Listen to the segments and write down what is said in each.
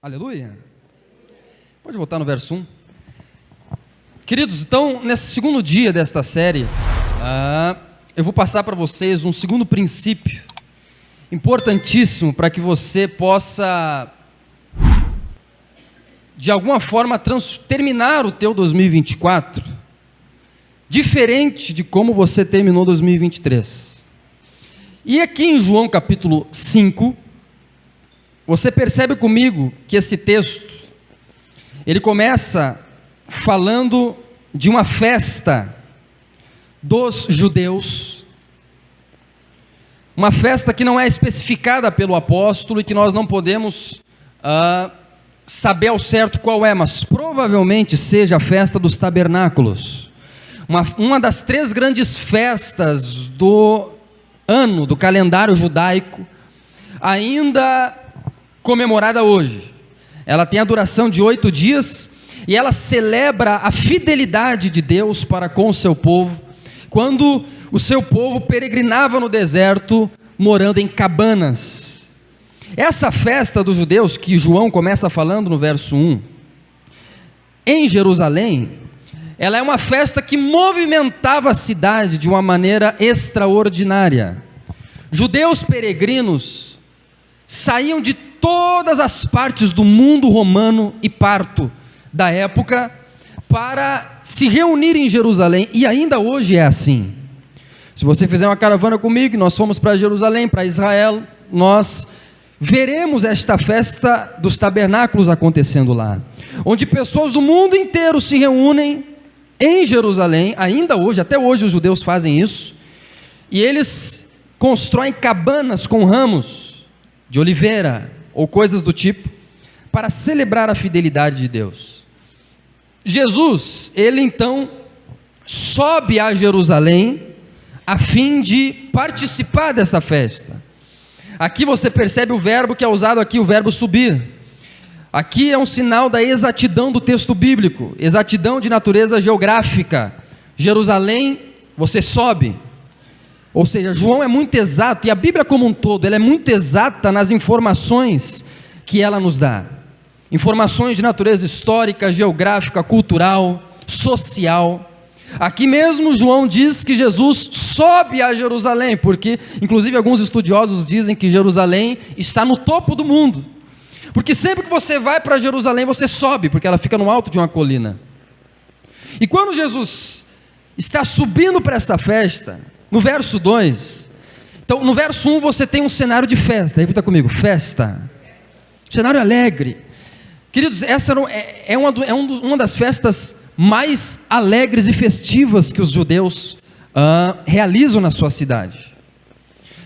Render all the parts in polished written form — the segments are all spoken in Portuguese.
Aleluia. Pode voltar no verso 1. Queridos, então, nesse segundo dia desta série, eu vou passar para vocês um segundo princípio importantíssimo para que você possa, de alguma forma, terminar o teu 2024 diferente de como você terminou 2023. E aqui em João capítulo 5, você percebe comigo que esse texto, ele começa falando de uma festa dos judeus, uma festa que não é especificada pelo apóstolo e que nós não podemos saber ao certo qual é, mas provavelmente seja a festa dos tabernáculos, uma das três grandes festas do ano, do calendário judaico, ainda comemorada hoje. Ela tem a duração de 8 dias e ela celebra a fidelidade de Deus para com o seu povo, quando o seu povo peregrinava no deserto, morando em cabanas. Essa festa dos judeus, que João começa falando no verso 1, em Jerusalém, ela é uma festa que movimentava a cidade de uma maneira extraordinária. Judeus peregrinos saíam de todas as partes do mundo romano e parto da época para se reunir em Jerusalém, e ainda hoje é assim. Se você fizer uma caravana comigo, nós fomos para Jerusalém, para Israel, nós veremos esta festa dos tabernáculos acontecendo lá, onde pessoas do mundo inteiro se reúnem em Jerusalém, ainda hoje, até hoje os judeus fazem isso, e eles constroem cabanas com ramos de oliveira, ou coisas do tipo, para celebrar a fidelidade de Deus. Jesus, ele então sobe a Jerusalém a fim de participar dessa festa. Aqui você percebe o verbo que é usado aqui, o verbo subir. Aqui é um sinal da exatidão do texto bíblico, exatidão de natureza geográfica. Jerusalém, você sobe. Ou seja, João é muito exato, e a Bíblia como um todo, ela é muito exata nas informações que ela nos dá. Informações de natureza histórica, geográfica, cultural, social. Aqui mesmo João diz que Jesus sobe a Jerusalém, porque inclusive alguns estudiosos dizem que Jerusalém está no topo do mundo. Porque sempre que você vai para Jerusalém, você sobe, porque ela fica no alto de uma colina. E quando Jesus está subindo para essa festa, no verso 2, então no verso 1 você tem um cenário de festa, repita comigo, festa, um cenário alegre. Queridos, essa é uma das festas mais alegres e festivas que os judeus realizam na sua cidade.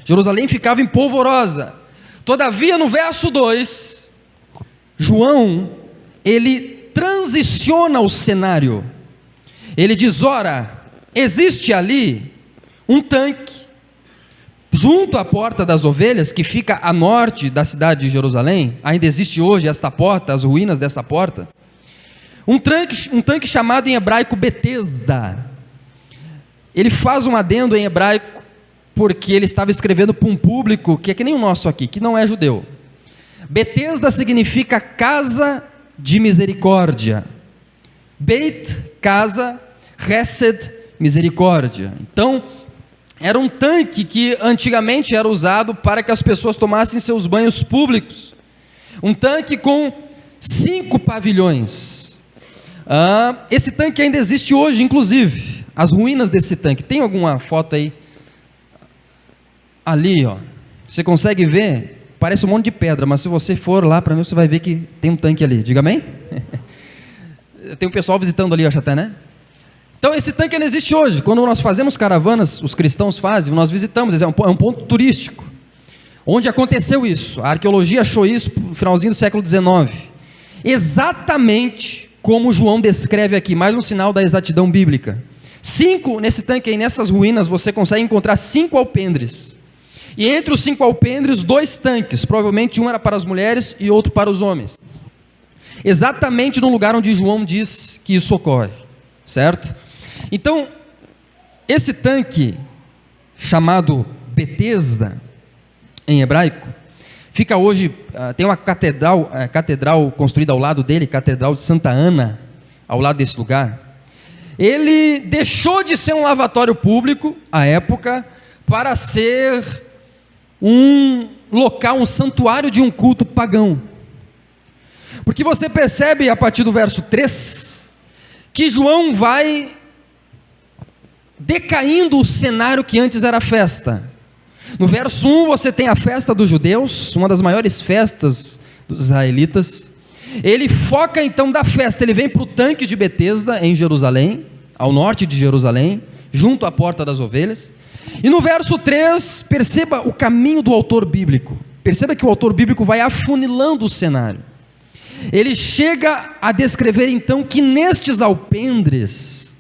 Jerusalém ficava em polvorosa. Todavia, no verso 2, João, ele transiciona o cenário. Ele diz, ora, existe ali um tanque, junto à porta das ovelhas, que fica a norte da cidade de Jerusalém. Ainda existe hoje esta porta, as ruínas dessa porta. Um tanque chamado em hebraico Betesda. Ele faz um adendo em hebraico, porque ele estava escrevendo para um público que é que nem o nosso aqui, que não é judeu. Betesda significa casa de misericórdia. Beit, casa, Hesed, misericórdia. Então, era um tanque que antigamente era usado para que as pessoas tomassem seus banhos públicos. Um tanque com 5 pavilhões. Esse tanque ainda existe hoje, inclusive. As ruínas desse tanque. Tem alguma foto aí? Ali, ó. Você consegue ver? Parece um monte de pedra, mas se você for lá para mim, você vai ver que tem um tanque ali. Diga amém? Tem um pessoal visitando ali, acho até, né? Então esse tanque ainda existe hoje. Quando nós fazemos caravanas, os cristãos fazem, nós visitamos, é um ponto turístico. Onde aconteceu isso? A arqueologia achou isso no finalzinho do século XIX. Exatamente como João descreve aqui, mais um sinal da exatidão bíblica. Nesse tanque aí, nessas ruínas, você consegue encontrar 5 alpendres. E entre os 5 alpendres, 2 tanques. Provavelmente um era para as mulheres e outro para os homens. Exatamente no lugar onde João diz que isso ocorre. Certo? Então, esse tanque, chamado Betesda, em hebraico, Fica hoje, tem uma catedral construída ao lado dele, Catedral de Santa Ana, ao lado desse lugar. Ele deixou de ser um lavatório público, à época, para ser um local, um santuário de um culto pagão. Porque você percebe, a partir do verso 3, que João vai decaindo o cenário que antes era festa. No verso 1 você tem a festa dos judeus, uma das maiores festas dos israelitas. Ele foca então da festa, ele vem para o tanque de Betesda em Jerusalém, ao norte de Jerusalém, junto à porta das ovelhas. E no verso 3, perceba o caminho do autor bíblico. Perceba que o autor bíblico vai afunilando o cenário. Ele chega a descrever então que nestes alpendres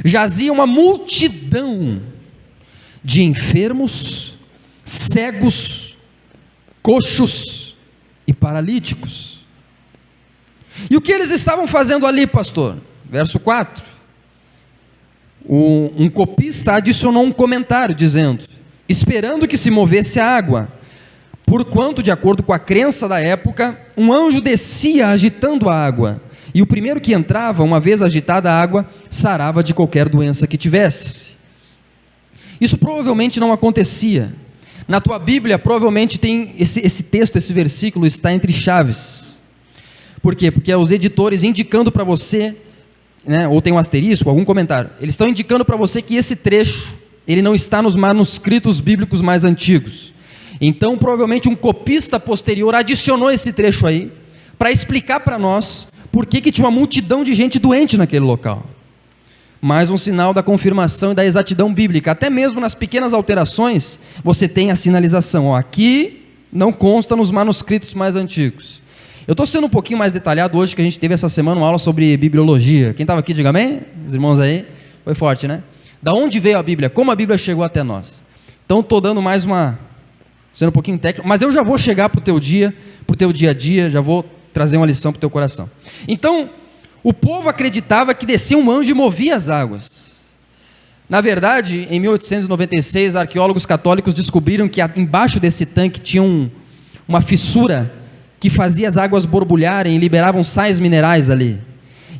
jazia uma multidão de enfermos, cegos, coxos e paralíticos. E o que eles estavam fazendo ali, pastor? Verso 4. Um copista adicionou um comentário dizendo: esperando que se movesse a água, porquanto, de acordo com a crença da época, um anjo descia agitando a água, e o primeiro que entrava, uma vez agitada a água, sarava de qualquer doença que tivesse. Isso provavelmente não acontecia. Na tua Bíblia, provavelmente tem esse texto, esse versículo está entre chaves. Por quê? Porque os editores indicando para você, né, ou tem um asterisco, algum comentário, eles estão indicando para você que esse trecho, ele não está nos manuscritos bíblicos mais antigos. Então, provavelmente um copista posterior adicionou esse trecho aí, para explicar para nós por que tinha uma multidão de gente doente naquele local. Mais um sinal da confirmação e da exatidão bíblica. Até mesmo nas pequenas alterações, você tem a sinalização. Aqui não consta nos manuscritos mais antigos. Eu estou sendo um pouquinho mais detalhado hoje, que a gente teve essa semana uma aula sobre bibliologia. Quem estava aqui, diga amém? Os irmãos aí? Foi forte, né? Da onde veio a Bíblia? Como a Bíblia chegou até nós? Então, estou dando mais sendo um pouquinho técnico, mas eu já vou chegar para o teu dia a dia, já vou trazer uma lição para o teu coração. Então, o povo acreditava que descia um anjo e movia as águas. Na verdade, em 1896, arqueólogos católicos descobriram que embaixo desse tanque tinha uma fissura que fazia as águas borbulharem e liberavam sais minerais ali.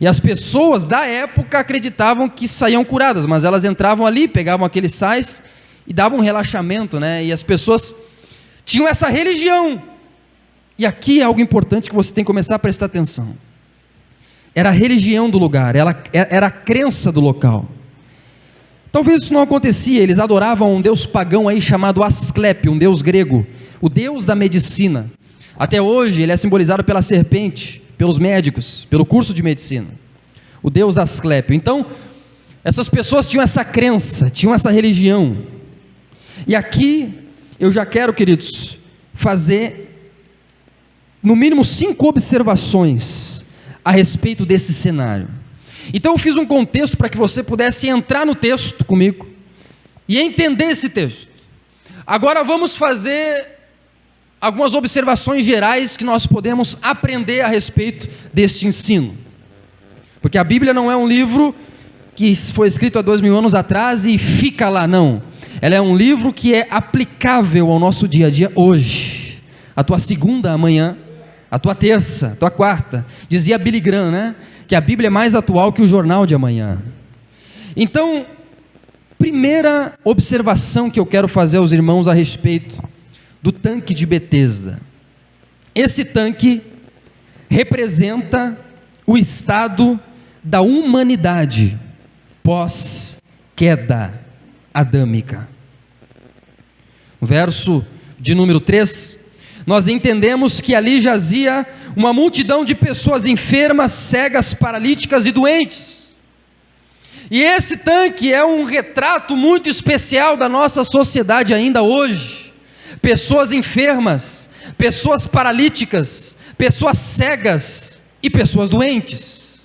E as pessoas da época acreditavam que saíam curadas, mas elas entravam ali, pegavam aqueles sais e davam um relaxamento, né? E as pessoas tinham essa religião. E aqui é algo importante que você tem que começar a prestar atenção. Era a religião do lugar, era a crença do local. Talvez isso não acontecia, eles adoravam um deus pagão aí chamado Asclepe, um deus grego, o deus da medicina. Até hoje ele é simbolizado pela serpente, pelos médicos, pelo curso de medicina. O deus Asclepio. Então, essas pessoas tinham essa crença, tinham essa religião. E aqui eu já quero, queridos, fazer no mínimo 5 observações a respeito desse cenário. Então eu fiz um contexto para que você pudesse entrar no texto comigo e entender esse texto. Agora vamos fazer algumas observações gerais que nós podemos aprender a respeito deste ensino. Porque a Bíblia não é um livro que foi escrito há 2000 anos atrás e fica lá, não. Ela é um livro que é aplicável ao nosso dia a dia hoje. A tua segunda amanhã, a tua terça, a tua quarta. Dizia Billy Graham, né? Que a Bíblia é mais atual que o jornal de amanhã. Então, primeira observação que eu quero fazer aos irmãos a respeito do tanque de Betesda. Esse tanque representa o estado da humanidade pós-queda adâmica. No verso de número 3, nós entendemos que ali jazia uma multidão de pessoas enfermas, cegas, paralíticas e doentes. E esse tanque é um retrato muito especial da nossa sociedade ainda hoje. Pessoas enfermas, pessoas paralíticas, pessoas cegas e pessoas doentes.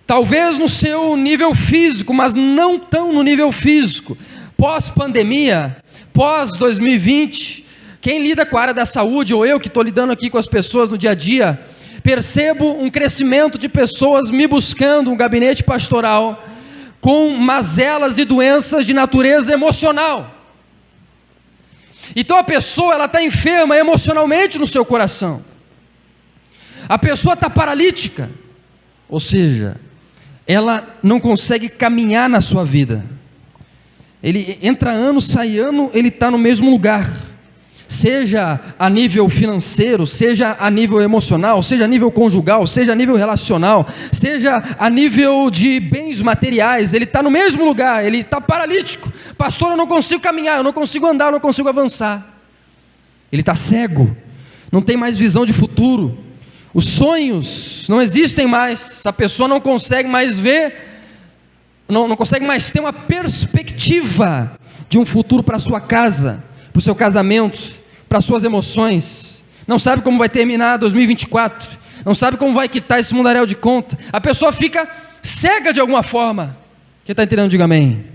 Talvez no seu nível físico, mas não tão no nível físico. Pós-pandemia, pós-2020, quem lida com a área da saúde, ou eu que estou lidando aqui com as pessoas no dia a dia, percebo um crescimento de pessoas me buscando um gabinete pastoral com mazelas e doenças de natureza emocional. Então a pessoa ela está enferma emocionalmente no seu coração. A pessoa está paralítica, ou seja, ela não consegue caminhar na sua vida. Ele entra ano, sai ano, ele está no mesmo lugar. Seja a nível financeiro, seja a nível emocional, seja a nível conjugal, seja a nível relacional, seja a nível de bens materiais, ele está no mesmo lugar, ele está paralítico. Pastor, eu não consigo caminhar, eu não consigo andar, eu não consigo avançar. Ele está cego, não tem mais visão de futuro, os sonhos não existem mais, essa pessoa não consegue mais ver, não consegue mais ter uma perspectiva de um futuro para a sua casa, para o seu casamento, para as suas emoções, não sabe como vai terminar 2024, não sabe como vai quitar esse mundaréu de conta, a pessoa fica cega de alguma forma. Quem está entendendo, diga amém.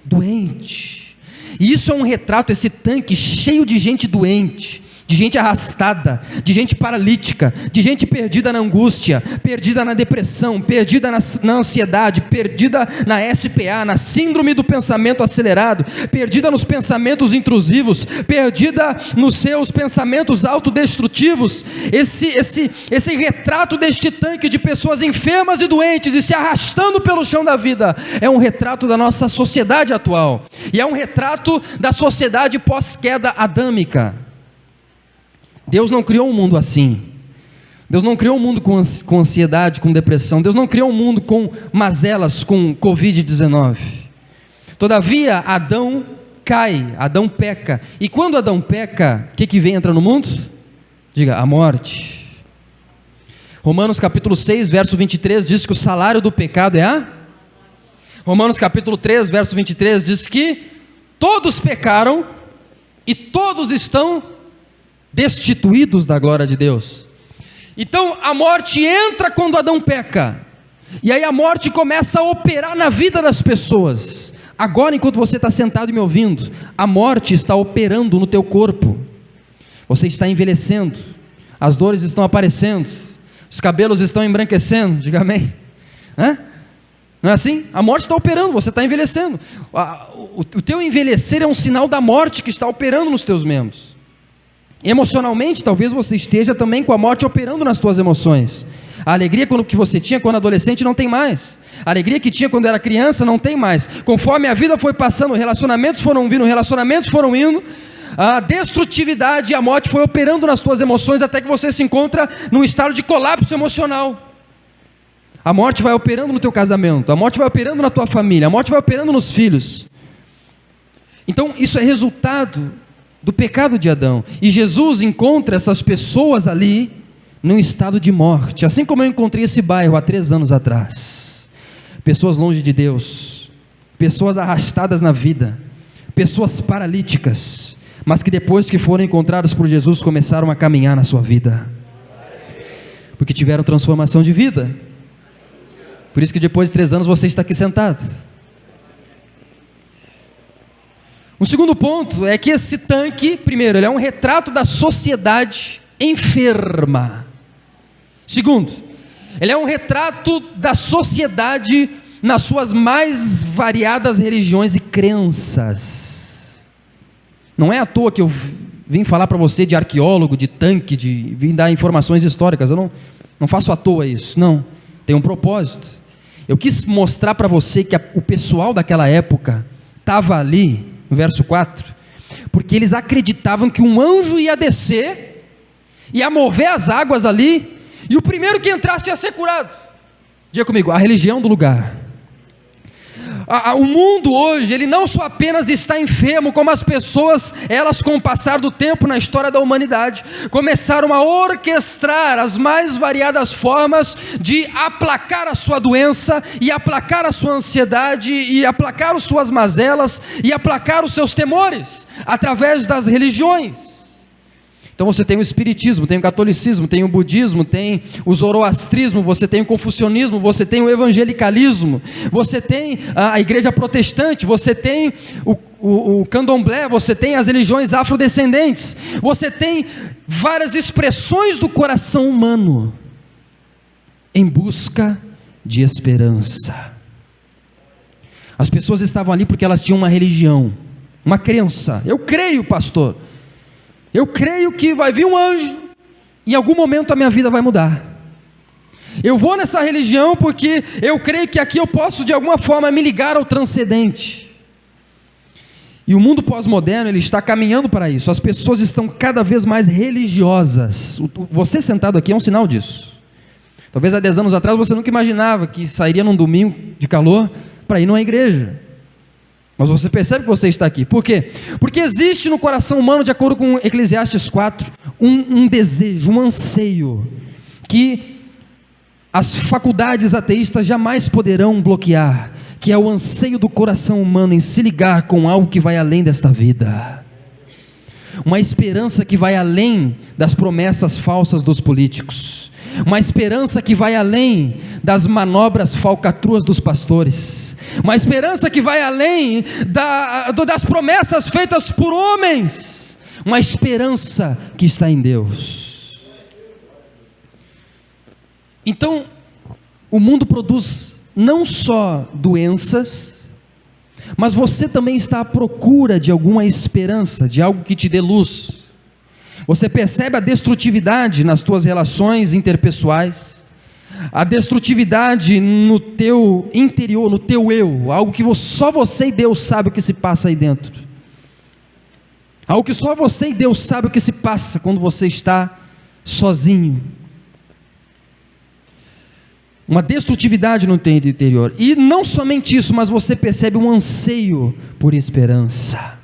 Doente, e isso é um retrato, esse tanque cheio de gente doente, de gente arrastada, de gente paralítica, de gente perdida na angústia, perdida na depressão, perdida na ansiedade, perdida na SPA, na síndrome do pensamento acelerado, perdida nos pensamentos intrusivos, perdida nos seus pensamentos autodestrutivos. Esse retrato deste tanque de pessoas enfermas e doentes e se arrastando pelo chão da vida, é um retrato da nossa sociedade atual, e é um retrato da sociedade pós-queda adâmica. Deus não criou um mundo assim. Deus não criou um mundo com ansiedade, com depressão. Deus não criou um mundo com mazelas, com Covid-19. Todavia, Adão cai, Adão peca. E quando Adão peca, o que entra no mundo? Diga, a morte. Romanos capítulo 6, verso 23, diz que o salário do pecado é a... Romanos capítulo 3, verso 23, diz que todos pecaram e todos estão destituídos da glória de Deus. Então a morte entra quando Adão peca, e aí a morte começa a operar na vida das pessoas. Agora, enquanto você está sentado e me ouvindo, a morte está operando no teu corpo. Você está envelhecendo, as dores estão aparecendo, os cabelos estão embranquecendo, diga amém. Não é assim? A morte está operando, você está envelhecendo. O teu envelhecer é um sinal da morte que está operando nos teus membros. Emocionalmente, talvez você esteja também com a morte operando nas tuas emoções. A alegria que você tinha quando adolescente não tem mais. A alegria que tinha quando era criança não tem mais. Conforme a vida foi passando, relacionamentos foram indo, a destrutividade e a morte foi operando nas tuas emoções até que você se encontra num estado de colapso emocional. A morte vai operando no teu casamento, a morte vai operando na tua família, a morte vai operando nos filhos. Então isso é resultado do pecado de Adão, e Jesus encontra essas pessoas ali num estado de morte, assim como eu encontrei esse bairro há 3 anos atrás. Pessoas longe de Deus, pessoas arrastadas na vida, pessoas paralíticas, mas que depois que foram encontradas por Jesus, começaram a caminhar na sua vida, porque tiveram transformação de vida. Por isso que depois de 3 anos você está aqui sentado. Um segundo ponto é que esse tanque, primeiro, ele é um retrato da sociedade enferma. Segundo, ele é um retrato da sociedade nas suas mais variadas religiões e crenças. Não é à toa que eu vim falar para você de arqueólogo, de tanque, vim dar informações históricas. Eu não faço à toa isso, não. Tem um propósito. Eu quis mostrar para você que o pessoal daquela época estava ali, no verso 4, porque eles acreditavam que um anjo ia descer, ia mover as águas ali, e o primeiro que entrasse ia ser curado. Diga comigo, a religião do lugar. O mundo hoje, ele não só apenas está enfermo, como as pessoas, elas com o passar do tempo na história da humanidade, começaram a orquestrar as mais variadas formas de aplacar a sua doença, e aplacar a sua ansiedade, e aplacar as suas mazelas, e aplacar os seus temores, através das religiões. Então você tem o espiritismo, tem o catolicismo, tem o budismo, tem o zoroastrismo, você tem o confucionismo, você tem o evangelicalismo, você tem a igreja protestante, você tem o candomblé, você tem as religiões afrodescendentes, você tem várias expressões do coração humano em busca de esperança. As pessoas estavam ali porque elas tinham uma religião, uma crença. Eu creio, pastor. Eu creio que vai vir um anjo, em algum momento a minha vida vai mudar. Eu vou nessa religião porque eu creio que aqui eu posso de alguma forma me ligar ao transcendente. E o mundo pós-moderno, ele está caminhando para isso. As pessoas estão cada vez mais religiosas. Você sentado aqui é um sinal disso. Talvez há 10 anos atrás você nunca imaginava que sairia num domingo de calor para ir numa igreja. Mas você percebe que você está aqui. Por quê? Porque existe no coração humano, de acordo com Eclesiastes 4, um desejo, um anseio, que as faculdades ateístas jamais poderão bloquear, que é o anseio do coração humano em se ligar com algo que vai além desta vida. Uma esperança que vai além das promessas falsas dos políticos. Uma esperança que vai além das manobras falcatruas dos pastores. Uma esperança que vai além das promessas feitas por homens. Uma esperança que está em Deus. Então, o mundo produz não só doenças, mas você também está à procura de alguma esperança, de algo que te dê luz. Você percebe a destrutividade nas tuas relações interpessoais, a destrutividade no teu interior, no teu eu, algo que só você e Deus sabe o que se passa aí dentro, algo que só você e Deus sabe o que se passa quando você está sozinho, uma destrutividade no teu interior. E não somente isso, mas você percebe um anseio por esperança.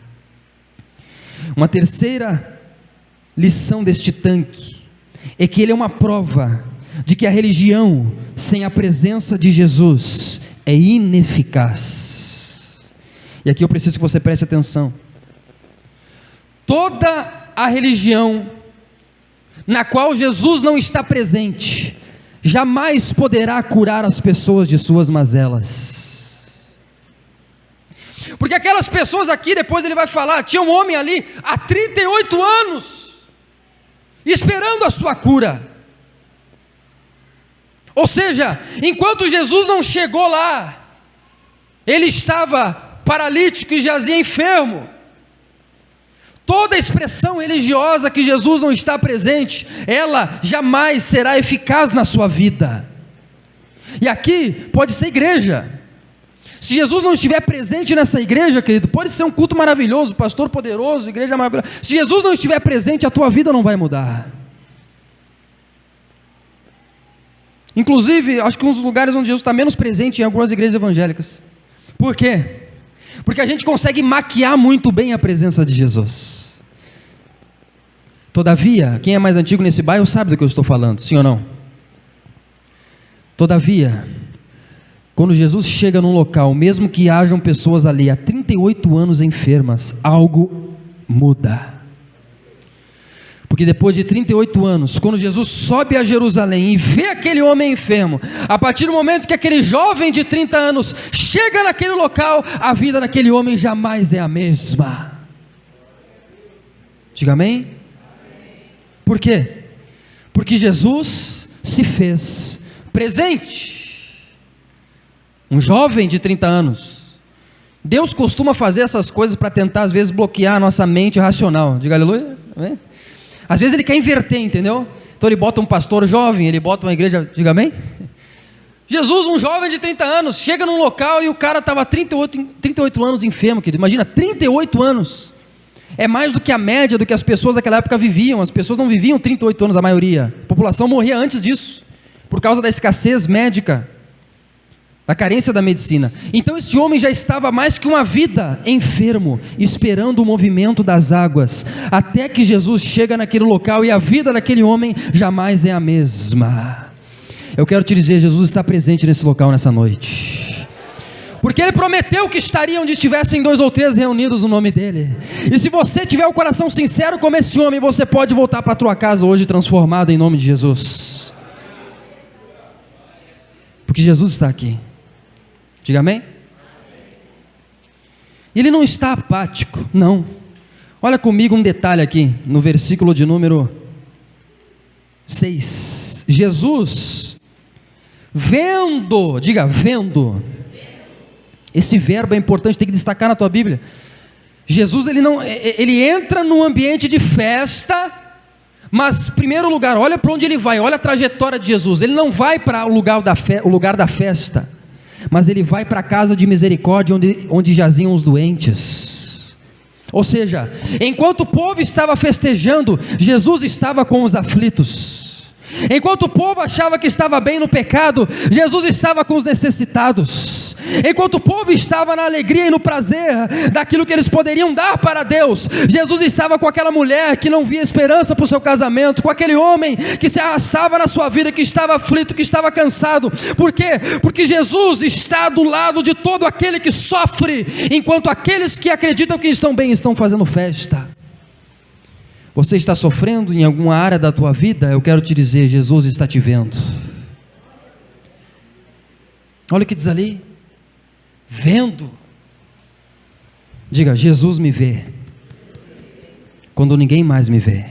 Uma terceira lição deste tanque é que ele é uma prova de que a religião sem a presença de Jesus é ineficaz. E aqui eu preciso que você preste atenção. Toda a religião na qual Jesus não está presente jamais poderá curar as pessoas de suas mazelas. Porque aquelas pessoas aqui, depois ele vai falar, tinha um homem ali há 38 anos esperando a sua cura. Ou seja, enquanto Jesus não chegou lá, ele estava paralítico e jazia enfermo. Toda expressão religiosa que Jesus não está presente, ela jamais será eficaz na sua vida. E aqui pode ser igreja. Se Jesus não estiver presente nessa igreja, querido, pode ser um culto maravilhoso, pastor poderoso, igreja maravilhosa. Se Jesus não estiver presente, a tua vida não vai mudar. Inclusive, acho que um dos lugares onde Jesus está menos presente em algumas igrejas evangélicas. Por quê? Porque a gente consegue maquiar muito bem a presença de Jesus. Todavia, quem é mais antigo nesse bairro sabe do que eu estou falando, sim ou não? Todavia, quando Jesus chega num local, mesmo que hajam pessoas ali há 38 anos enfermas, algo muda. Porque depois de 38 anos, quando Jesus sobe a Jerusalém e vê aquele homem enfermo, a partir do momento que aquele jovem de 30 anos chega naquele local, a vida daquele homem jamais é a mesma. Diga amém? Por quê? Porque Jesus se fez presente. Um jovem de 30 anos. Deus costuma fazer essas coisas para tentar às vezes bloquear a nossa mente racional. Diga aleluia. Amém? Às vezes ele quer inverter, entendeu? Então ele bota um pastor jovem, ele bota uma igreja, diga amém? Jesus, um jovem de 30 anos, chega num local e o cara estava 38 anos enfermo, querido. Imagina, 38 anos. É mais do que a média do que as pessoas daquela época viviam. As pessoas não viviam 38 anos, a maioria. A população morria antes disso, por causa da escassez médica, da carência da medicina. Então esse homem já estava mais que uma vida enfermo, esperando o movimento das águas, até que Jesus chega naquele local e a vida daquele homem jamais é a mesma. Eu quero te dizer, Jesus está presente nesse local nessa noite, porque Ele prometeu que estaria onde estivessem 2 ou 3 reunidos no nome dEle. E se você tiver o coração sincero como esse homem, você pode voltar para a tua casa hoje transformado em nome de Jesus, porque Jesus está aqui. Diga amém? Ele não está apático, não. Olha comigo um detalhe aqui, no versículo de número 6. Jesus, vendo, diga vendo. Esse verbo é importante, tem que destacar na tua Bíblia. Jesus ele entra num ambiente de festa, mas em primeiro lugar, olha para onde ele vai, olha a trajetória de Jesus. Ele não vai para o lugar da festa, mas ele vai para a casa de misericórdia, onde jaziam os doentes. Ou seja, enquanto o povo estava festejando, Jesus estava com os aflitos. Enquanto o povo achava que estava bem no pecado, Jesus estava com os necessitados. Enquanto o povo estava na alegria e no prazer daquilo que eles poderiam dar para Deus, Jesus estava com aquela mulher que não via esperança para o seu casamento, com aquele homem que se arrastava na sua vida, que estava aflito, que estava cansado. Por quê? Porque Jesus está do lado de todo aquele que sofre, enquanto aqueles que acreditam que estão bem estão fazendo festa. Você está sofrendo em alguma área da tua vida? Eu quero te dizer, Jesus está te vendo. Olha o que diz ali, vendo. Diga, Jesus me vê quando ninguém mais me vê.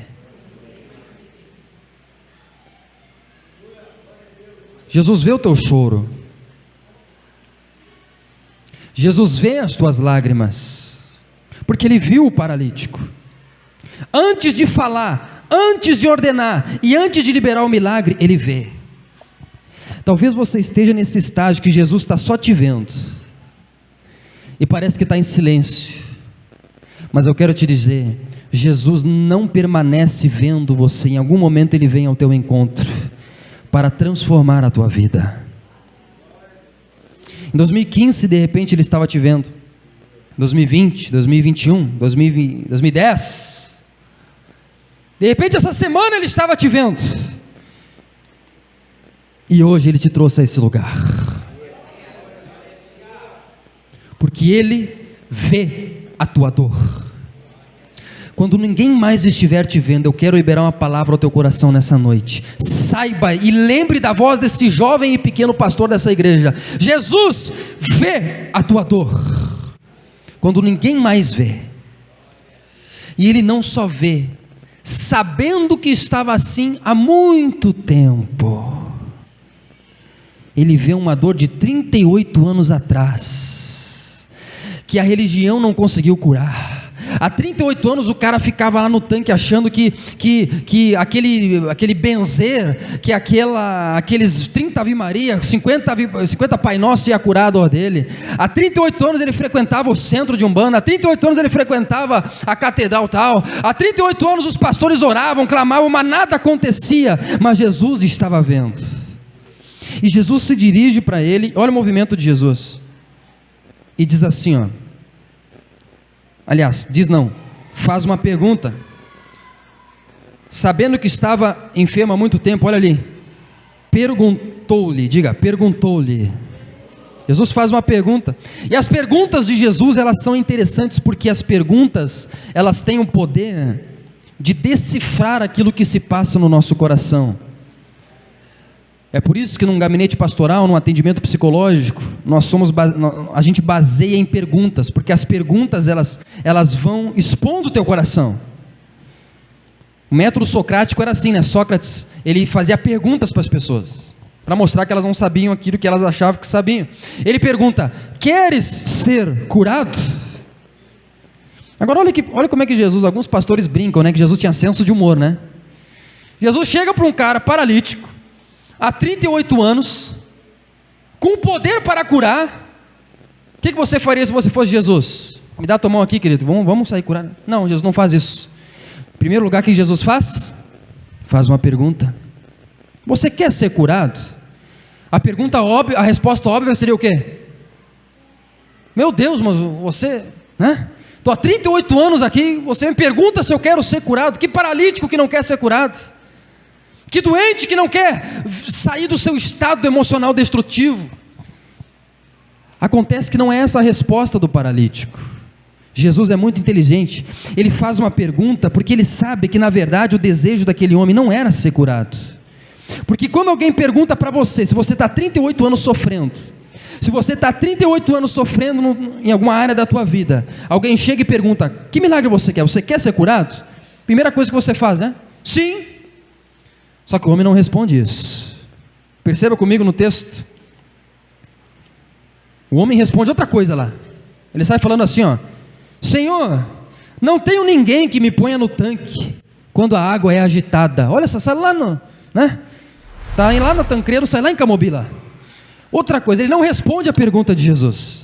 Jesus vê o teu choro. Jesus vê as tuas lágrimas, porque Ele viu o paralítico. Antes de falar, antes de ordenar e antes de liberar o milagre, Ele vê. Talvez você esteja nesse estágio que Jesus está só te vendo e parece que está em silêncio, mas eu quero te dizer, Jesus não permanece vendo você. Em algum momento Ele vem ao teu encontro para transformar a tua vida. Em 2015, de repente Ele estava te vendo. 2020, 2021, 2010. De repente essa semana Ele estava te vendo, e hoje Ele te trouxe a esse lugar, porque Ele vê a tua dor. Quando ninguém mais estiver te vendo, eu quero liberar uma palavra ao teu coração nessa noite. Saiba e lembre da voz desse jovem e pequeno pastor dessa igreja: Jesus vê a tua dor, quando ninguém mais vê. E Ele não só vê, sabendo que estava assim há muito tempo. Ele vê uma dor de 38 anos atrás, que a religião não conseguiu curar. Há 38 anos o cara ficava lá no tanque achando que aquele benzer, que aqueles 30 Ave Maria, 50 Pai Nosso ia curar a dor dele. Há 38 anos ele frequentava o centro de Umbanda, há 38 anos ele frequentava a catedral tal, há 38 anos os pastores oravam, clamavam, mas nada acontecia. Mas Jesus estava vendo, e Jesus se dirige para ele, olha o movimento de Jesus, e diz assim, ó. Aliás, diz não, faz uma pergunta. Sabendo que estava enfermo há muito tempo, olha ali, perguntou-lhe, diga, perguntou-lhe. Jesus faz uma pergunta, e as perguntas de Jesus, elas são interessantes, porque as perguntas, elas têm o poder de decifrar aquilo que se passa no nosso coração. É por isso que num gabinete pastoral, num atendimento psicológico, a gente baseia em perguntas, porque as perguntas elas vão expondo o teu coração. O método socrático era assim, né? Sócrates, ele fazia perguntas para as pessoas, para mostrar que elas não sabiam aquilo que elas achavam que sabiam. Ele pergunta: queres ser curado? Agora olha como é que Jesus, alguns pastores brincam, né? Que Jesus tinha senso de humor, né? Jesus chega para um cara paralítico, há 38 anos, com poder para curar. O que você faria se você fosse Jesus? Me dá a tua mão aqui, querido, vamos sair curar. Não, Jesus não faz isso. Em primeiro lugar, o que Jesus faz? Faz uma pergunta: você quer ser curado? A pergunta óbvia, a resposta óbvia seria o quê? Meu Deus, mas você, né? Estou há 38 anos aqui, você me pergunta se eu quero ser curado. Que paralítico que não quer ser curado? Que doente que não quer sair do seu estado emocional destrutivo? Acontece que não é essa a resposta do paralítico. Jesus é muito inteligente, ele faz uma pergunta, porque ele sabe que na verdade o desejo daquele homem não era ser curado. Porque quando alguém pergunta para você, se você está 38 anos sofrendo, se você está 38 anos sofrendo em alguma área da tua vida, alguém chega e pergunta: que milagre você quer? Você quer ser curado? Primeira coisa que você faz, né? Sim. Só que o homem não responde isso. Perceba comigo no texto. O homem responde outra coisa lá. Ele sai falando assim, ó: Senhor, não tenho ninguém que me ponha no tanque quando a água é agitada. Olha só, sai lá no, né? Tá lá no Tancredo, sai lá em Camobila. Outra coisa, ele não responde a pergunta de Jesus.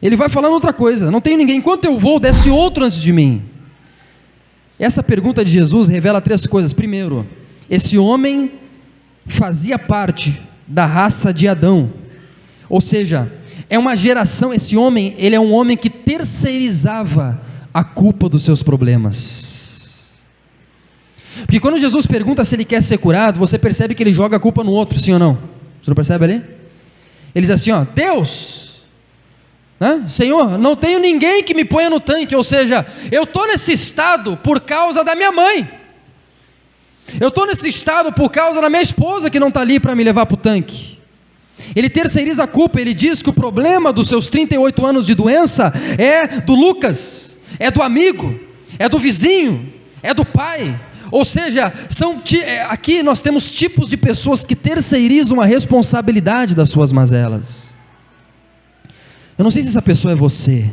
Ele vai falando outra coisa. Não tenho ninguém, enquanto eu vou, desce outro antes de mim. Essa pergunta de Jesus revela 3 coisas. Primeiro, esse homem fazia parte da raça de Adão. Ou seja, é uma geração, esse homem, ele é um homem que terceirizava a culpa dos seus problemas. Porque quando Jesus pergunta se ele quer ser curado, você percebe que ele joga a culpa no outro, sim ou não? Você não percebe ali? Ele diz assim, ó, Deus, né? Senhor, não tenho ninguém que me ponha no tanque, ou seja, eu estou nesse estado por causa da minha mãe, eu estou nesse estado por causa da minha esposa que não está ali para me levar para o tanque. Ele terceiriza a culpa, ele diz que o problema dos seus 38 anos de doença é do Lucas, é do amigo, é do vizinho, é do pai. Ou seja, aqui nós temos tipos de pessoas que terceirizam a responsabilidade das suas mazelas. Eu não sei se essa pessoa é você,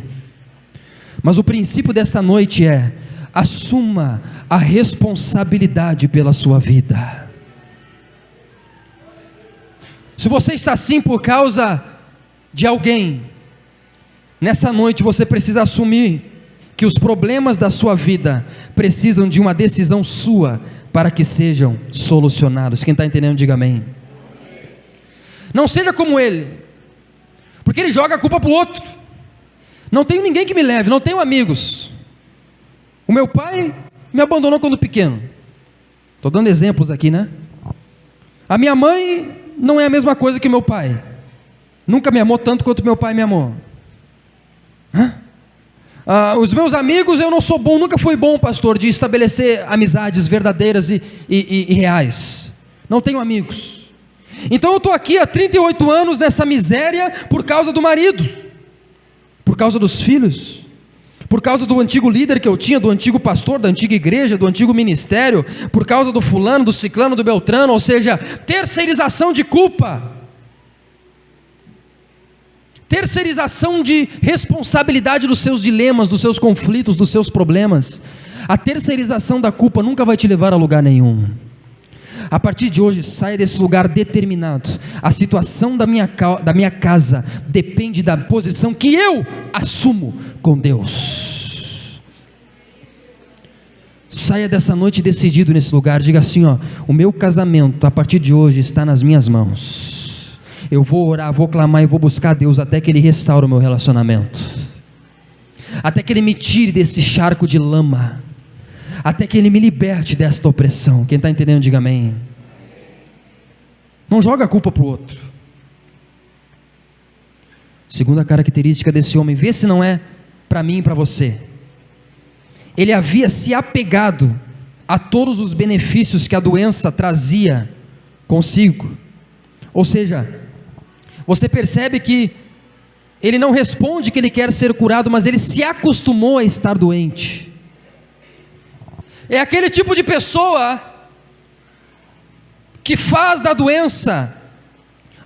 mas o princípio desta noite é: assuma a responsabilidade pela sua vida. Se você está assim por causa de alguém, nessa noite você precisa assumir que os problemas da sua vida precisam de uma decisão sua para que sejam solucionados. Quem está entendendo, diga amém. Não seja como ele, porque ele joga a culpa para o outro. Não tenho ninguém que me leve, não tenho amigos. O meu pai me abandonou quando pequeno. Estou dando exemplos aqui, né? A minha mãe não é a mesma coisa que o meu pai. Nunca me amou tanto quanto meu pai me amou. Os meus amigos, eu não sou bom, nunca fui bom, pastor, de estabelecer amizades verdadeiras e reais. Não tenho amigos. Então eu estou aqui há 38 anos nessa miséria por causa do marido, por causa dos filhos, por causa do antigo líder que eu tinha, do antigo pastor, da antiga igreja, do antigo ministério, por causa do fulano, do ciclano, do beltrano, ou seja, terceirização de culpa, terceirização de responsabilidade dos seus dilemas, dos seus conflitos, dos seus problemas. A terceirização da culpa nunca vai te levar a lugar nenhum. A partir de hoje, saia desse lugar determinado. A situação da minha casa depende da posição que eu assumo com Deus. Saia dessa noite decidido nesse lugar. Diga assim, ó: o meu casamento a partir de hoje está nas minhas mãos. Eu vou orar, vou clamar e vou buscar a Deus até que Ele restaure o meu relacionamento, até que Ele me tire desse charco de lama, até que Ele me liberte desta opressão. Quem está entendendo, diga amém. Não joga a culpa para o outro. Segunda característica desse homem, vê se não é para mim e para você. Ele havia se apegado a todos os benefícios que a doença trazia consigo. Ou seja, você percebe que ele não responde que ele quer ser curado, mas ele se acostumou a estar doente. É aquele tipo de pessoa que faz da doença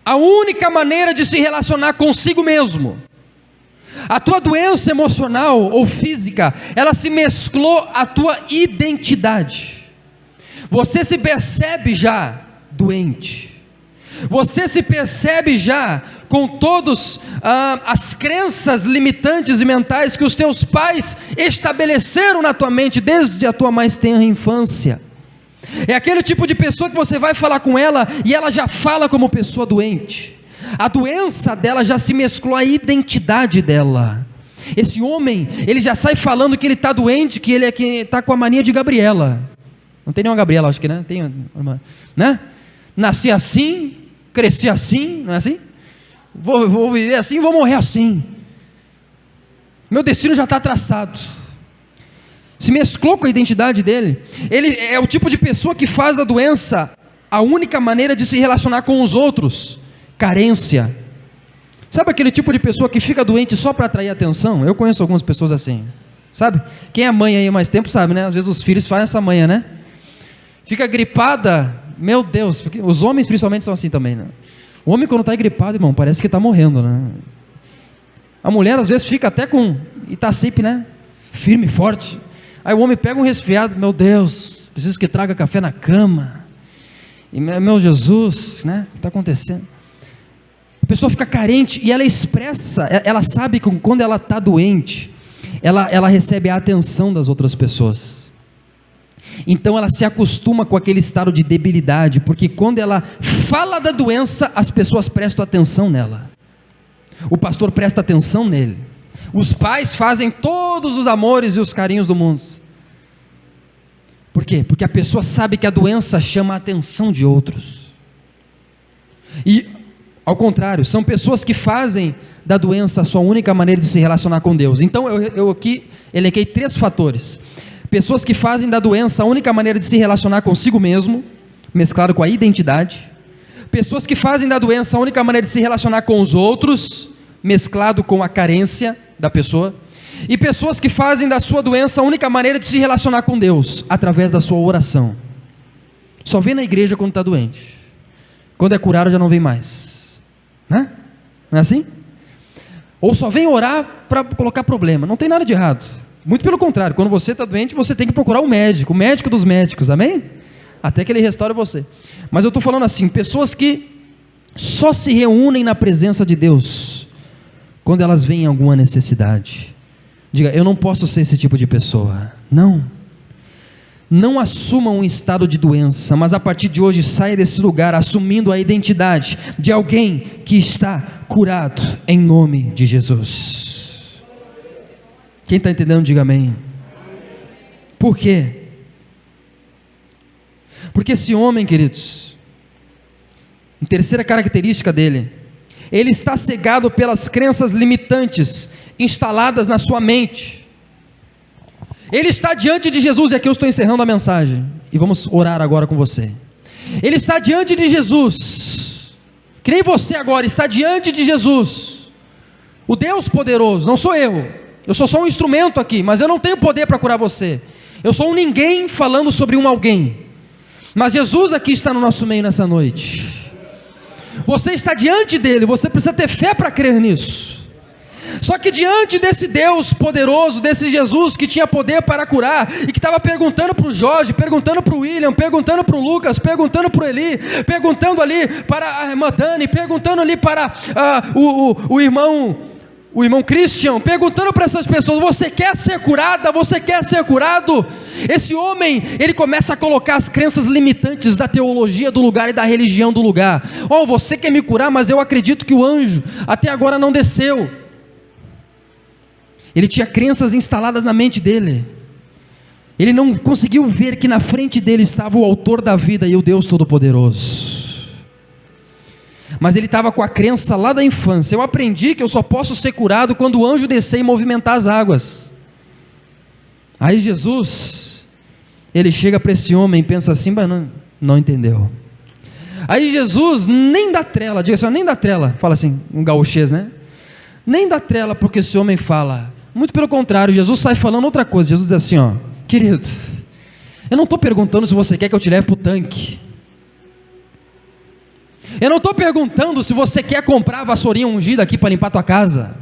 a única maneira de se relacionar consigo mesmo. A tua doença emocional ou física, ela se mesclou à tua identidade. Você se percebe já doente. Você se percebe já com todas as crenças limitantes e mentais que os teus pais estabeleceram na tua mente desde a tua mais tenra infância. É aquele tipo de pessoa que você vai falar com ela e ela já fala como pessoa doente. A doença dela já se mesclou à identidade dela. Esse homem, ele já sai falando que ele está doente, que ele está com a mania de Gabriela. Não tem nenhuma Gabriela, acho que, né? Tem, né? Nasci assim, cresci assim, não é assim? Vou viver assim, vou morrer assim. Meu destino já está traçado. Se mesclou com a identidade dele. Ele é o tipo de pessoa que faz da doença a única maneira de se relacionar com os outros. Carência. Sabe aquele tipo de pessoa que fica doente só para atrair atenção? Eu conheço algumas pessoas assim. Sabe? Quem é mãe aí há mais tempo sabe, né? Às vezes os filhos fazem essa manha, né? Fica gripada. Meu Deus, porque os homens principalmente são assim também, né? O homem quando está gripado, irmão, parece que está morrendo, né? A mulher às vezes fica até e está sempre, né, firme, forte. Aí o homem pega um resfriado, meu Deus, preciso que traga café na cama. E meu Jesus, né, o que está acontecendo? A pessoa fica carente e ela expressa, ela sabe que quando ela está doente, ela recebe a atenção das outras pessoas. Então ela se acostuma com aquele estado de debilidade, porque quando ela fala da doença, as pessoas prestam atenção nela. O pastor presta atenção nele. Os pais fazem todos os amores e os carinhos do mundo. Por quê? Porque a pessoa sabe que a doença chama a atenção de outros. E, ao contrário, são pessoas que fazem da doença a sua única maneira de se relacionar com Deus. Então eu aqui elenquei 3 fatores. Pessoas que fazem da doença a única maneira de se relacionar consigo mesmo, mesclado com a identidade. Pessoas que fazem da doença a única maneira de se relacionar com os outros, mesclado com a carência da pessoa. E pessoas que fazem da sua doença a única maneira de se relacionar com Deus, através da sua oração. Só vem na igreja quando está doente. Quando é curado já não vem mais, né? Não é assim? Ou só vem orar para colocar problema. Não tem nada de errado. Muito pelo contrário, quando você está doente, você tem que procurar o médico dos médicos, amém? Até que ele restaure você. Mas eu estou falando assim, pessoas que só se reúnem na presença de Deus quando elas veem alguma necessidade. Diga, eu não posso ser esse tipo de pessoa. Não assuma um estado de doença, mas a partir de hoje saia desse lugar assumindo a identidade de alguém que está curado em nome de Jesus. Quem está entendendo, diga amém. Por quê? Porque esse homem, queridos, a terceira característica dele, ele está cegado pelas crenças limitantes instaladas na sua mente. Ele está diante de Jesus, e aqui eu estou encerrando a mensagem, e vamos orar agora com você. Ele está diante de Jesus, que nem você agora está diante de Jesus, o Deus poderoso. Não sou eu sou só um instrumento aqui, mas eu não tenho poder para curar você. Eu sou um ninguém falando sobre um alguém. Mas Jesus aqui está no nosso meio nessa noite. Você está diante dele, você precisa ter fé para crer nisso. Só que diante desse Deus poderoso, desse Jesus que tinha poder para curar, e que estava perguntando para o Jorge, perguntando para o William, perguntando para o Lucas, perguntando para o Eli, perguntando ali para a irmã Dani, perguntando ali para o irmão Christian, perguntando para essas pessoas, você quer ser curada? Você quer ser curado? Esse homem, ele começa a colocar as crenças limitantes da teologia do lugar e da religião do lugar. Você quer me curar, mas eu acredito que o anjo até agora não desceu. Ele tinha crenças instaladas na mente dele. Ele não conseguiu ver que na frente dele estava o autor da vida e o Deus Todo-Poderoso. Mas ele estava com a crença lá da infância. Eu aprendi que eu só posso ser curado quando o anjo descer e movimentar as águas. Aí Jesus, ele chega para esse homem e pensa assim, mas não entendeu. Aí Jesus nem dá trela, diga assim, nem dá trela, fala assim, um gaúchês, né? Nem dá trela porque esse homem fala. Muito pelo contrário, Jesus sai falando outra coisa. Jesus diz assim, querido, eu não estou perguntando se você quer que eu te leve para o tanque. Eu não estou perguntando se você quer comprar a vassourinha ungida aqui para limpar a tua casa.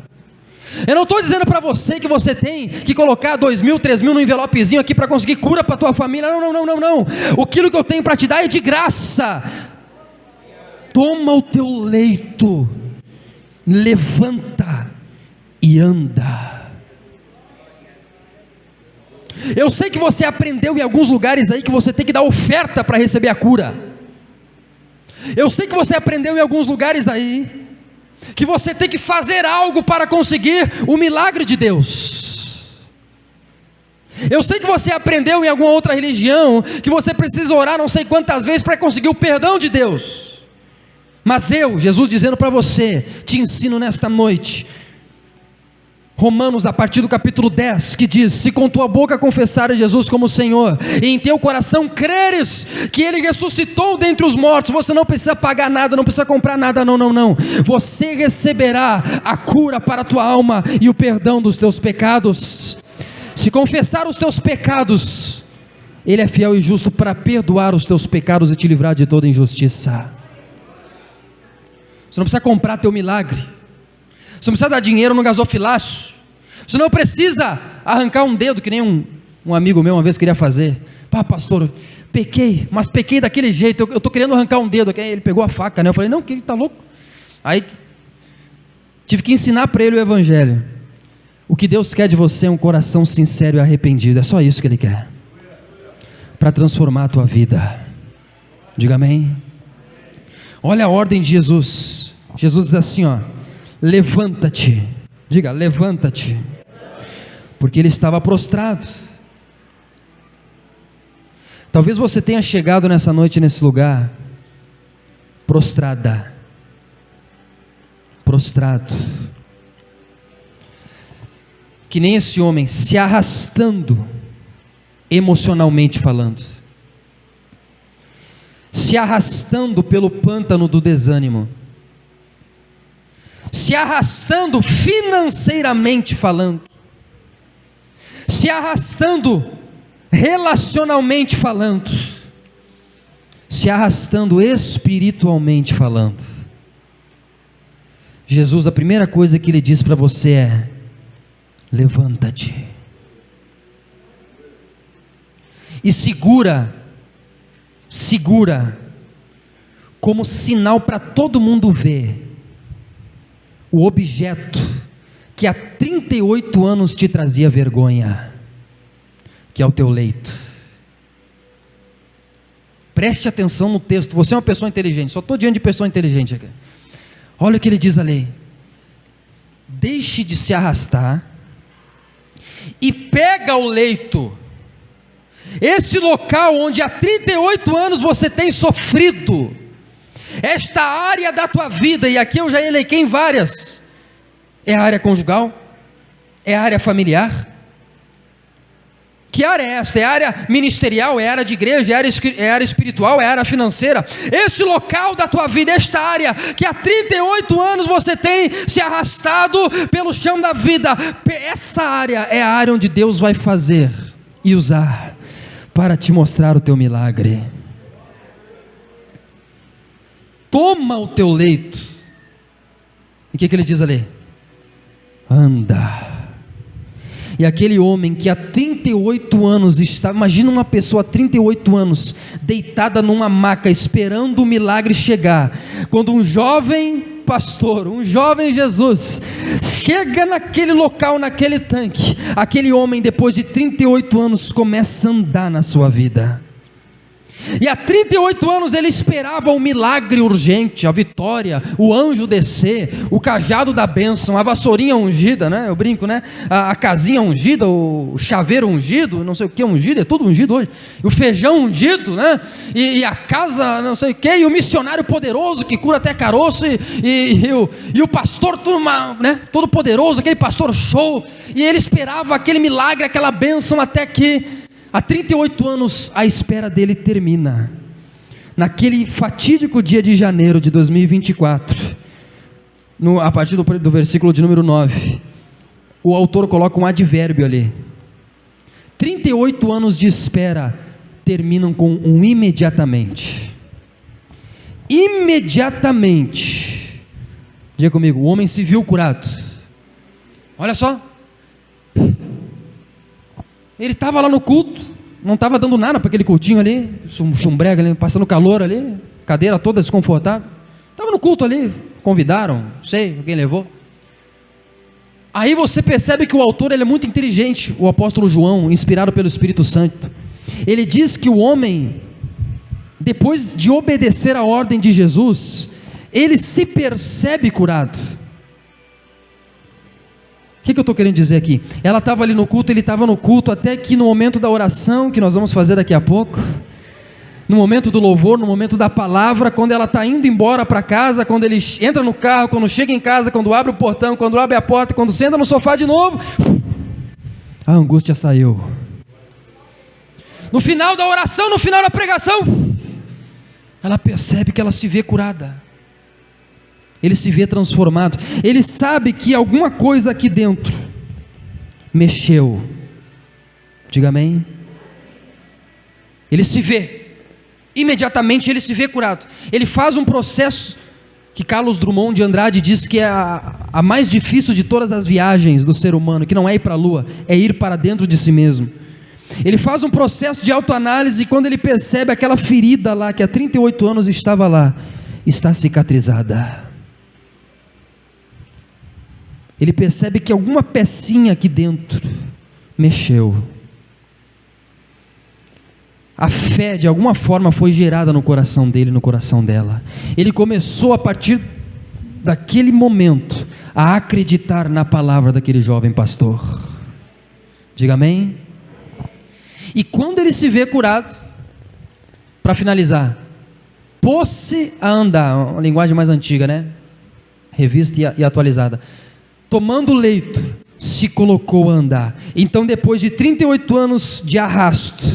Eu não estou dizendo para você que você tem que colocar 2.000, 3.000 no envelopezinho aqui para conseguir cura para a tua família. Não. Aquilo que eu tenho para te dar é de graça. Toma o teu leito, levanta e anda. Eu sei que você aprendeu em alguns lugares aí que você tem que dar oferta para receber a cura. Eu sei que você aprendeu em alguns lugares aí que você tem que fazer algo para conseguir o milagre de Deus. Eu sei que você aprendeu em alguma outra religião que você precisa orar não sei quantas vezes para conseguir o perdão de Deus. Mas Jesus dizendo para você, te ensino nesta noite, Romanos, a partir do capítulo 10, que diz, se com tua boca confessares Jesus como Senhor, e em teu coração creres que Ele ressuscitou dentre os mortos, você não precisa pagar nada, não precisa comprar nada, não, você receberá a cura para a tua alma, e o perdão dos teus pecados. Se confessar os teus pecados, Ele é fiel e justo para perdoar os teus pecados e te livrar de toda injustiça. Você não precisa comprar teu milagre. Você não precisa dar dinheiro no gasofilaço. Você não precisa arrancar um dedo, que nem um amigo meu uma vez queria fazer. Pá, pastor, pequei, mas pequei daquele jeito, eu estou querendo arrancar um dedo. Ele pegou a faca, né? Eu falei, não, que ele está louco. Aí tive que ensinar para ele o evangelho. O que Deus quer de você é um coração sincero e arrependido. É só isso que Ele quer, para transformar a tua vida. Diga amém. Olha a ordem de Jesus. Jesus diz assim, ó: levanta-te. Diga, levanta-te. Porque ele estava prostrado. Talvez você tenha chegado nessa noite, nesse lugar, prostrada, prostrado, que nem esse homem, se arrastando, emocionalmente falando, se arrastando pelo pântano do desânimo, se arrastando financeiramente falando, se arrastando relacionalmente falando, se arrastando espiritualmente falando. Jesus, a primeira coisa que Ele diz para você é: levanta-te. E segura como sinal para todo mundo ver o objeto que há 38 anos te trazia vergonha, que é o teu leito. Preste atenção no texto. Você é uma pessoa inteligente, só estou diante de pessoa inteligente aqui. Olha o que ele diz ali: deixe de se arrastar e pega o leito. Esse local onde há 38 anos você tem sofrido, esta área da tua vida, e aqui eu já elenquei em várias: é a área conjugal, é a área familiar. Que área é esta? É a área ministerial, é a área de igreja, é a área espiritual, é a área financeira. Esse local da tua vida, esta área que há 38 anos você tem se arrastado pelo chão da vida, essa área é a área onde Deus vai fazer e usar para te mostrar o teu milagre. Toma o teu leito. E o que ele diz ali? Anda. E aquele homem que há 38 anos estava, imagina uma pessoa há 38 anos, deitada numa maca, esperando o milagre chegar, quando um jovem pastor, um jovem Jesus, chega naquele local, naquele tanque, aquele homem depois de 38 anos começa a andar na sua vida. E há 38 anos ele esperava o milagre urgente, a vitória, o anjo descer, o cajado da bênção, a vassourinha ungida, né? Eu brinco, né? A casinha ungida, o chaveiro ungido, não sei o que ungido, é tudo ungido hoje. O feijão ungido, né? E a casa, não sei o que, e o missionário poderoso que cura até caroço, e o pastor todo poderoso, aquele pastor show. E ele esperava aquele milagre, aquela bênção, até que há 38 anos a espera dele termina. Naquele fatídico dia de janeiro de 2024, a partir do versículo de número 9, o autor coloca um advérbio ali. 38 anos de espera terminam com um imediatamente. Imediatamente. Diga comigo: o homem se viu curado. Olha só. Ele estava lá no culto, não estava dando nada para aquele cultinho ali, chumbrega ali, passando calor ali, cadeira toda desconfortável. Estava no culto ali, convidaram, não sei, alguém levou. Aí você percebe que o autor ele é muito inteligente, o apóstolo João, inspirado pelo Espírito Santo. Ele diz que o homem, depois de obedecer a ordem de Jesus, ele se percebe curado. O que eu estou querendo dizer aqui? Ela estava ali no culto, ele estava no culto, até que no momento da oração, que nós vamos fazer daqui a pouco, no momento do louvor, no momento da palavra, quando ela está indo embora para casa, quando ele entra no carro, quando chega em casa, quando abre o portão, quando abre a porta, quando senta no sofá de novo, a angústia saiu. No final da oração, no final da pregação, ela percebe que ela se vê curada. Ele se vê transformado, ele sabe que alguma coisa aqui dentro mexeu. Diga amém. Ele se vê, imediatamente ele se vê curado. Ele faz um processo que Carlos Drummond de Andrade diz que é a mais difícil de todas as viagens do ser humano, que não é ir para a lua, é ir para dentro de si mesmo. Ele faz um processo de autoanálise e quando ele percebe aquela ferida lá, que há 38 anos estava lá, está cicatrizada. Ele percebe que alguma pecinha aqui dentro mexeu. A fé de alguma forma foi gerada no coração dele, no coração dela. Ele começou a partir daquele momento a acreditar na palavra daquele jovem pastor. Diga amém. E quando ele se vê curado, para finalizar, pôs-se a andar, uma linguagem mais antiga, né? Revista e atualizada. Tomando o leito, se colocou a andar. Então, depois de 38 anos de arrasto,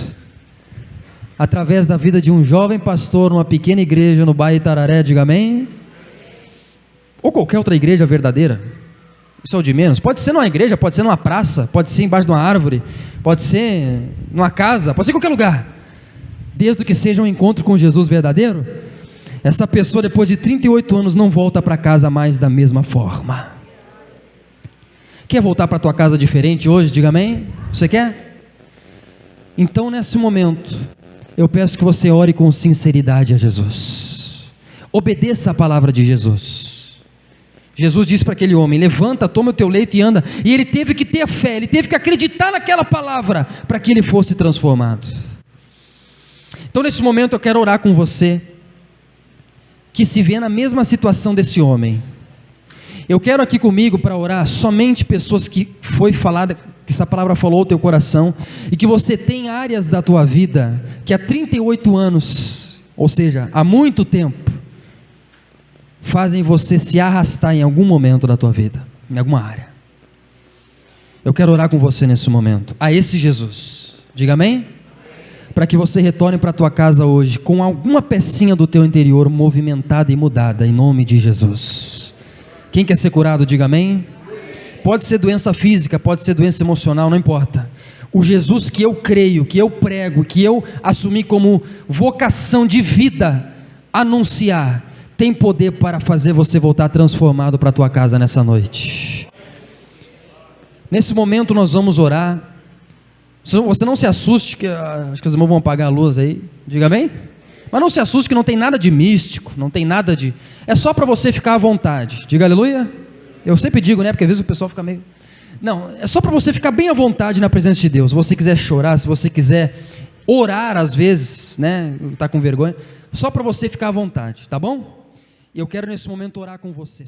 através da vida de um jovem pastor, numa pequena igreja no bairro Itararé, diga amém, ou qualquer outra igreja verdadeira, isso é o de menos, pode ser numa igreja, pode ser numa praça, pode ser embaixo de uma árvore, pode ser numa casa, pode ser em qualquer lugar, desde que seja um encontro com Jesus verdadeiro, essa pessoa depois de 38 anos não volta para casa mais da mesma forma. Quer voltar para a tua casa diferente hoje? Diga amém. Você quer? Então nesse momento eu peço que você ore com sinceridade a Jesus, obedeça a palavra de Jesus. Jesus disse para aquele homem: levanta, toma o teu leito e anda. E ele teve que ter fé, ele teve que acreditar naquela palavra para que ele fosse transformado. Então nesse momento eu quero orar com você que se vê na mesma situação desse homem. Eu quero aqui comigo para orar somente pessoas que foi falada, que essa palavra falou ao teu coração, e que você tem áreas da tua vida que há 38 anos, ou seja, há muito tempo, fazem você se arrastar em algum momento da tua vida, em alguma área. Eu quero orar com você nesse momento, a esse Jesus, diga amém? Para que você retorne para a tua casa hoje, com alguma pecinha do teu interior movimentada e mudada, em nome de Jesus. Quem quer ser curado, diga amém. Pode ser doença física, pode ser doença emocional, não importa. O Jesus que eu creio, que eu prego, que eu assumi como vocação de vida, anunciar, tem poder para fazer você voltar transformado para a tua casa nessa noite. Nesse momento nós vamos orar. Você não se assuste, que acho que os irmãos vão apagar a luz aí, diga amém? Mas não se assuste que não tem nada de místico, não tem nada de... É só para você ficar à vontade, diga aleluia. Eu sempre digo, né, porque às vezes o pessoal fica meio... Não, é só para você ficar bem à vontade na presença de Deus. Se você quiser chorar, se você quiser orar às vezes, né, está com vergonha, só para você ficar à vontade, tá bom? E eu quero nesse momento orar com você.